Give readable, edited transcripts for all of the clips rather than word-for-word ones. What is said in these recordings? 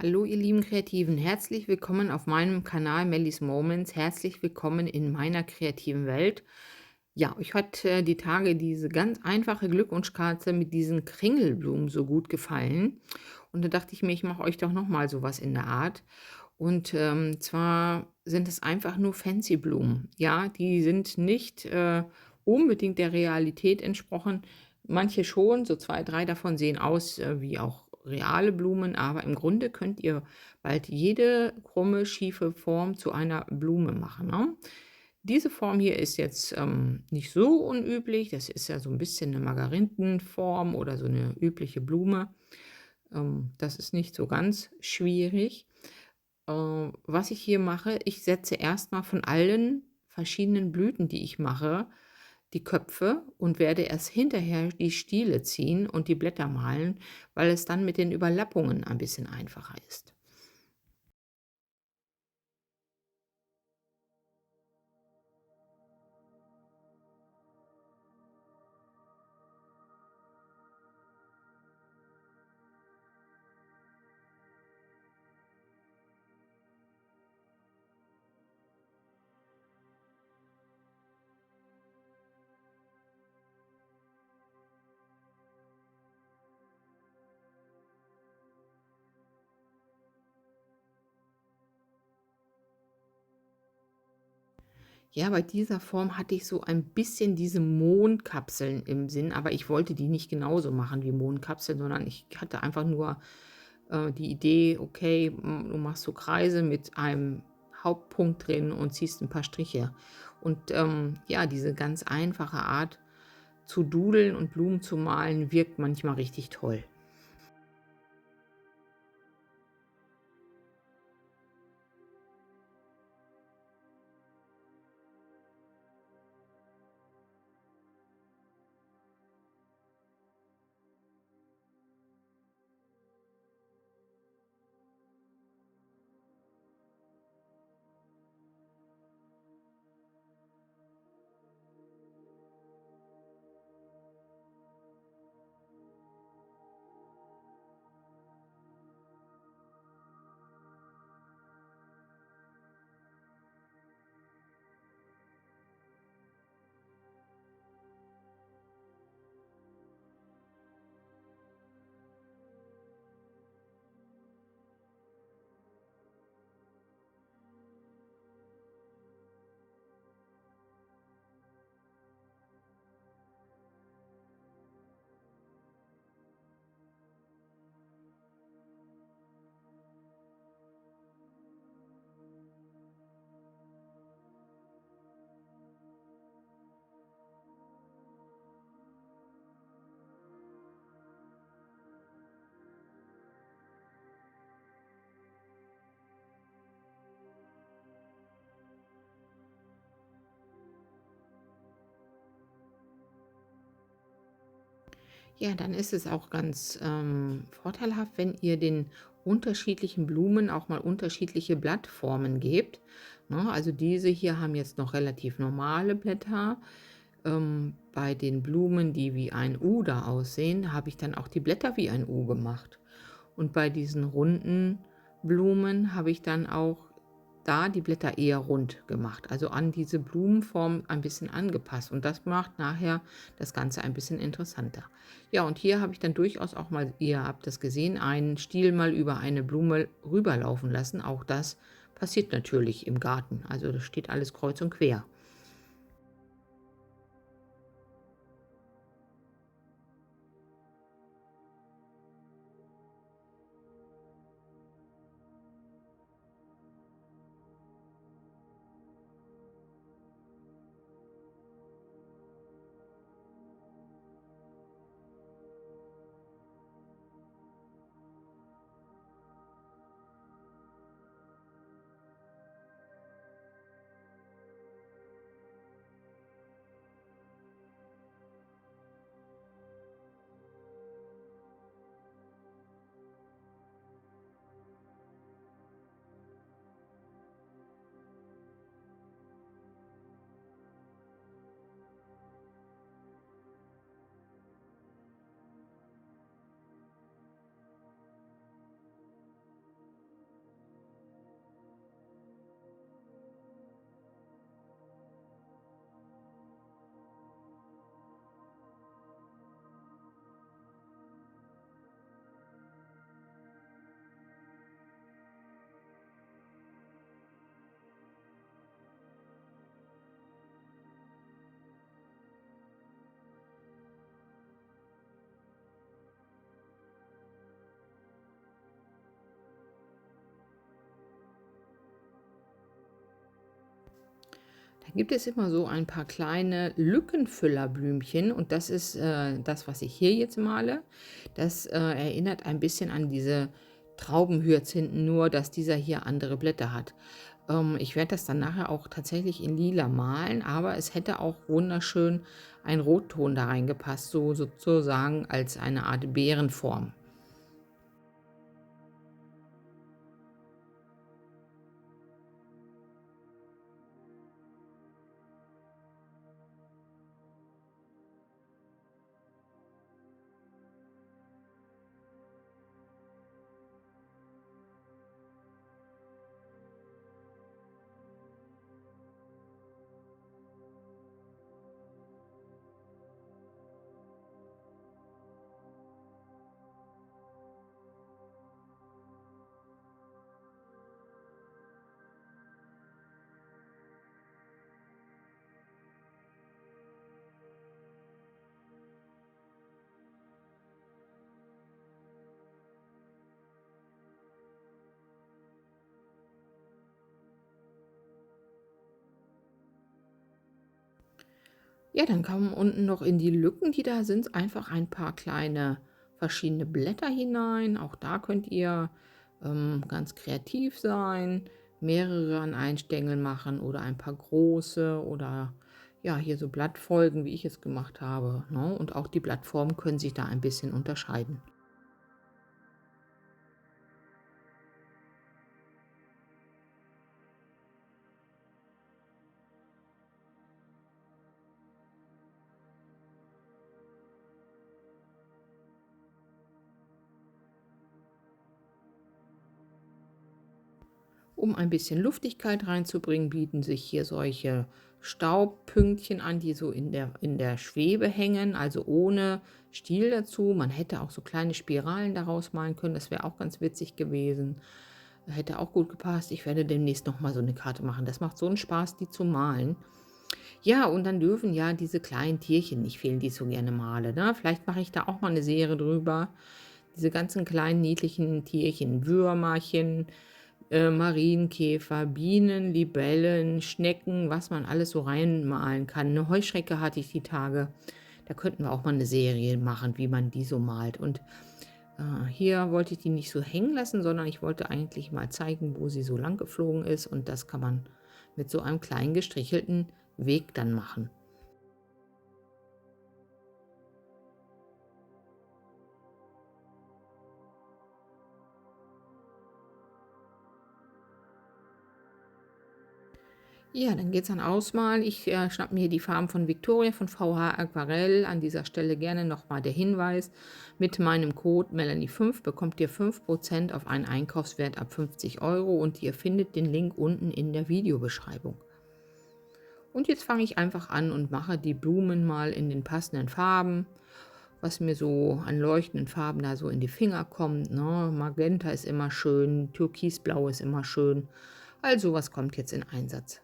Hallo, ihr lieben Kreativen, herzlich willkommen auf meinem Kanal Mellies Moments. Herzlich willkommen in meiner kreativen Welt. Ja, euch hat die Tage diese ganz einfache Glückwunschkarte mit diesen Kringelblumen so gut gefallen. Und da dachte ich mir, ich mache euch doch nochmal sowas in der Art. Und zwar sind es einfach nur Fancy-Blumen. Ja, die sind nicht unbedingt der Realität entsprochen. Manche schon, so 2, 3 davon sehen aus wie auch reale Blumen, aber im Grunde könnt ihr bald jede krumme, schiefe Form zu einer Blume machen, ne? Diese Form hier ist jetzt nicht so unüblich. Das ist ja so ein bisschen eine Margaritenform oder so eine übliche Blume. Das ist nicht so ganz schwierig. Was ich hier mache, ich setze erstmal von allen verschiedenen Blüten, die ich mache, die Köpfe und werde erst hinterher die Stiele ziehen und die Blätter malen, weil es dann mit den Überlappungen ein bisschen einfacher ist. Ja, bei dieser Form hatte ich so ein bisschen diese Mondkapseln im Sinn, aber ich wollte die nicht genauso machen wie Mondkapseln, sondern ich hatte einfach nur die Idee, okay, du machst so Kreise mit einem Hauptpunkt drin und ziehst ein paar Striche. Und ja, diese ganz einfache Art zu dudeln und Blumen zu malen wirkt manchmal richtig toll. Ja, dann ist es auch ganz vorteilhaft, wenn ihr den unterschiedlichen Blumen auch mal unterschiedliche Blattformen gebt. Ne? Also diese hier haben jetzt noch relativ normale Blätter. Bei den Blumen, die wie ein U da aussehen, habe ich dann auch die Blätter wie ein U gemacht. Und bei diesen runden Blumen habe ich dann auch da die Blätter eher rund gemacht, also an diese Blumenform ein bisschen angepasst. Und das macht nachher das Ganze ein bisschen interessanter. Ja, und hier habe ich dann durchaus auch mal, ihr habt das gesehen, einen Stiel mal über eine Blume rüberlaufen lassen. Auch das passiert natürlich im Garten. Also das steht alles kreuz und quer. Gibt es immer so ein paar kleine Lückenfüllerblümchen und das ist, das, was ich hier jetzt male. Das, erinnert ein bisschen an diese Traubenhyazinthen, nur dass dieser hier andere Blätter hat. Ich werde das dann nachher auch tatsächlich in lila malen, aber es hätte auch wunderschön ein Rotton da reingepasst, so sozusagen als eine Art Beerenform. Ja, dann kommen unten noch in die Lücken, die da sind, einfach ein paar kleine verschiedene Blätter hinein. Auch da könnt ihr ganz kreativ sein, mehrere an einen Stängel machen oder ein paar große oder ja, hier so Blattfolgen, wie ich es gemacht habe. Ne? Und auch die Blattformen können sich da ein bisschen unterscheiden. Um ein bisschen Luftigkeit reinzubringen, bieten sich hier solche Staubpünktchen an, die so in der Schwebe hängen, also ohne Stiel dazu. Man hätte auch so kleine Spiralen daraus malen können, das wäre auch ganz witzig gewesen. Hätte auch gut gepasst. Ich werde demnächst noch mal so eine Karte machen. Das macht so einen Spaß, die zu malen. Ja, und dann dürfen ja diese kleinen Tierchen nicht fehlen, die ich so gerne male, ne? Vielleicht mache ich da auch mal eine Serie drüber. Diese ganzen kleinen niedlichen Tierchen, Würmerchen, Marienkäfer, Bienen, Libellen, Schnecken, was man alles so reinmalen kann. Eine Heuschrecke hatte ich die Tage. Da könnten wir auch mal eine Serie machen, wie man die so malt. Und, hier wollte ich die nicht so hängen lassen, sondern ich wollte eigentlich mal zeigen, wo sie so lang geflogen ist und das kann man mit so einem kleinen gestrichelten Weg dann machen. Ja, dann geht's an Ausmalen. Ich, schnappe mir die Farben von Victoria von VH Aquarell. An dieser Stelle gerne nochmal der Hinweis: Mit meinem Code Melanie5 bekommt ihr 5% auf einen Einkaufswert ab 50 € und ihr findet den Link unten in der Videobeschreibung. Und jetzt fange ich einfach an und mache die Blumen mal in den passenden Farben, was mir so an leuchtenden Farben da so in die Finger kommt, ne? Magenta ist immer schön, Türkisblau ist immer schön. Also, was kommt jetzt in Einsatz?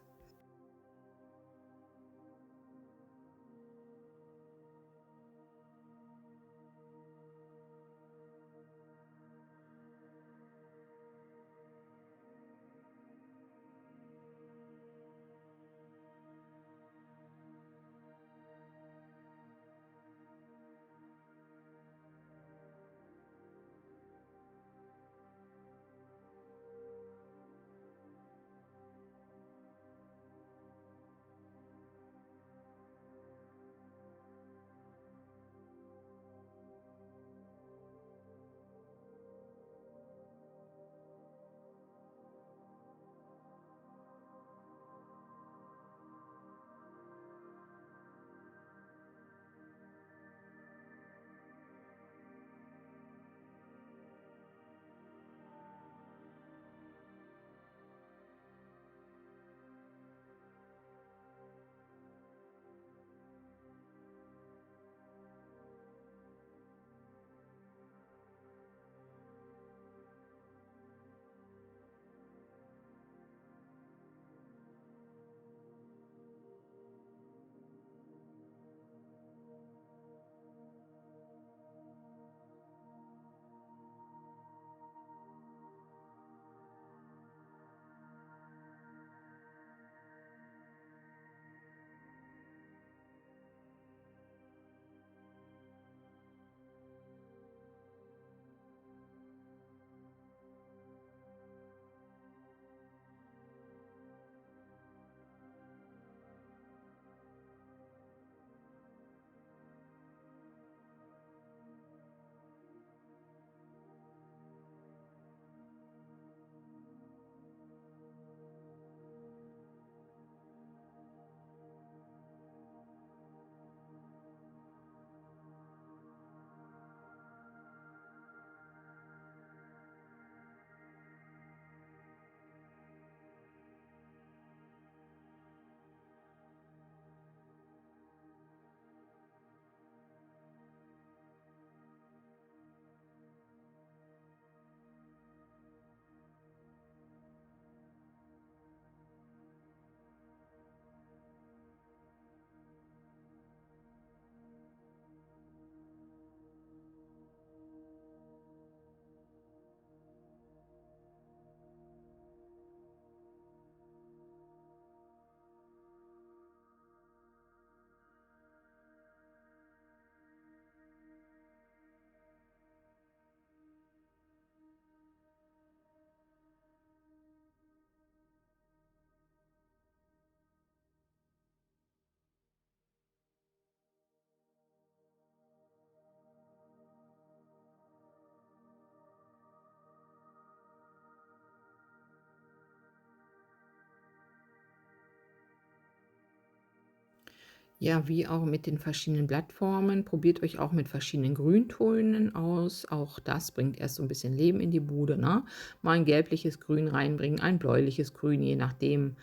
Ja, wie auch mit den verschiedenen Blattformen, probiert euch auch mit verschiedenen Grüntönen aus. Auch das bringt erst so ein bisschen Leben in die Bude, ne? Mal ein gelbliches Grün reinbringen, ein bläuliches Grün, je nachdem.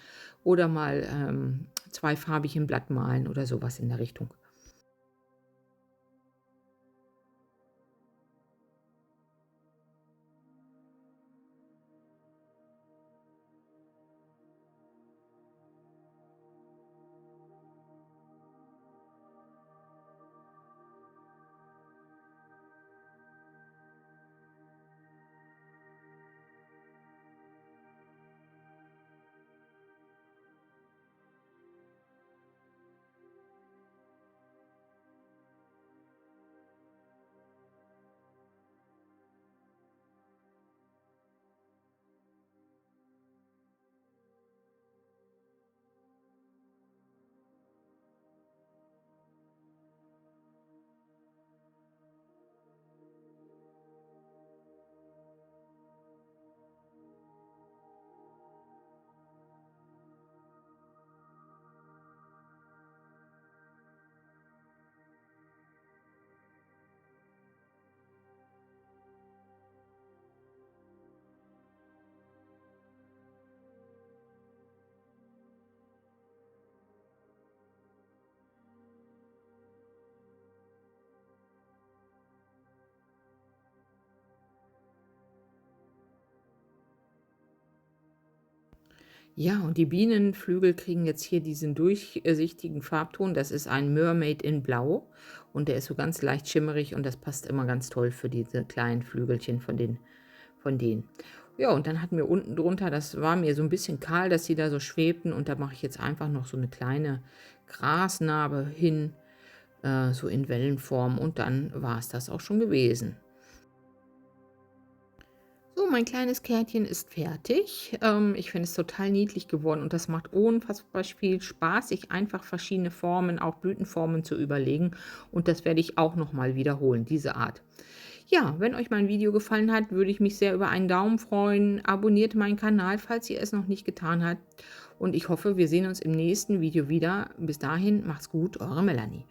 Oder mal, zweifarbig 'n Blatt malen oder sowas in der Richtung. Ja, und die Bienenflügel kriegen jetzt hier diesen durchsichtigen Farbton. Das ist ein Mermaid in Blau und der ist so ganz leicht schimmerig und das passt immer ganz toll für diese kleinen Flügelchen von denen. Ja, und dann hatten wir unten drunter, das war mir so ein bisschen kahl, dass sie da so schwebten und da mache ich jetzt einfach noch so eine kleine Grasnarbe hin, so in Wellenform und dann war es das auch schon gewesen. So, mein kleines Kärtchen ist fertig. Ich finde es total niedlich geworden und das macht unfassbar viel Spaß, sich einfach verschiedene Formen, auch Blütenformen zu überlegen. Und das werde ich auch noch mal wiederholen, diese Art. Ja, wenn euch mein Video gefallen hat, würde ich mich sehr über einen Daumen freuen. Abonniert meinen Kanal, falls ihr es noch nicht getan habt. Und ich hoffe, wir sehen uns im nächsten Video wieder. Bis dahin, macht's gut, eure Melanie.